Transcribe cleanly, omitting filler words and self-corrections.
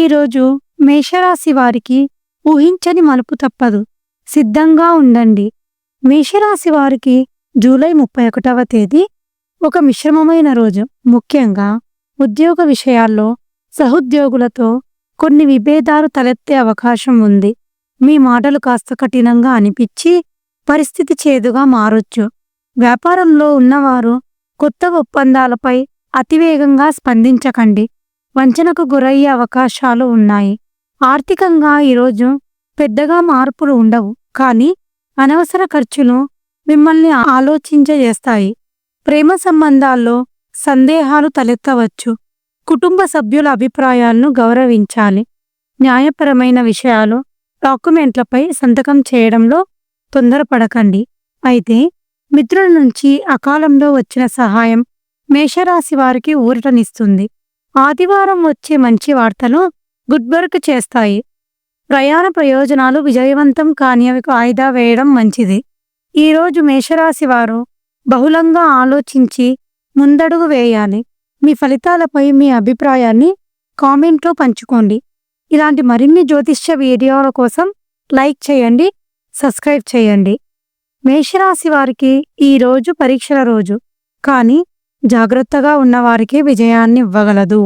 ఈరోజు మేషరాశి వారికి ఊహించని మలుపు తప్పదు. సిద్ధంగా ఉండండి. మేషరాశి వారికి జూలై 31వ తేదీ ఒక మిశ్రమమైన రోజు. ముఖ్యంగా ఉద్యోగ విషయాల్లో సహోద్యోగులతో కొన్ని విభేదాలు తలెత్తే అవకాశం ఉంది. మీ మాటలు కాస్త కఠినంగా అనిపించి పరిస్థితి చేదుగా మారొచ్చు. వ్యాపారంలో ఉన్నవారు కొత్త ఒప్పందాలపై అతివేగంగా స్పందించకండి. వంచనకు గురయ్యే అవకాశాలు ఉన్నాయి. ఆర్థికంగా ఈరోజు పెద్దగా మార్పులు ఉండవు, కానీ అనవసర ఖర్చులు మిమ్మల్ని ఆలోచింపజేస్తాయి. ప్రేమ సంబంధాల్లో సందేహాలు తలెత్తవచ్చు. కుటుంబ సభ్యుల అభిప్రాయాలను గౌరవించాలి. న్యాయపరమైన విషయాలు, డాక్యుమెంట్లపై సంతకం చేయడంలో తొందరపడకండి. అయితే మిత్రుల నుంచి అకాలంలో వచ్చిన సహాయం మేషరాశి వారికి ఊరటనిస్తుంది. ఆదివారం వచ్చే మంచి వార్తలు గుడ్ వర్క్ చేస్తాయి. ప్రయాణ ప్రయోజనాలు విజయవంతం కానివి వాయిదా వేయడం మంచిది. ఈరోజు మేషరాశి వారు బహుళంగా ఆలోచించి ముందడుగు వేయాలి. మీ ఫలితాలపై మీ అభిప్రాయాన్ని కామెంట్లో పంచుకోండి. ఇలాంటి మరిన్ని జ్యోతిష్య వీడియోల కోసం లైక్ చేయండి, సబ్స్క్రైబ్ చేయండి. మేషరాశి వారికి ఈరోజు పరీక్షల రోజు, కానీ జాగ్రత్తగా ఉన్నవారికే విజయాన్ని ఇవ్వగలదు.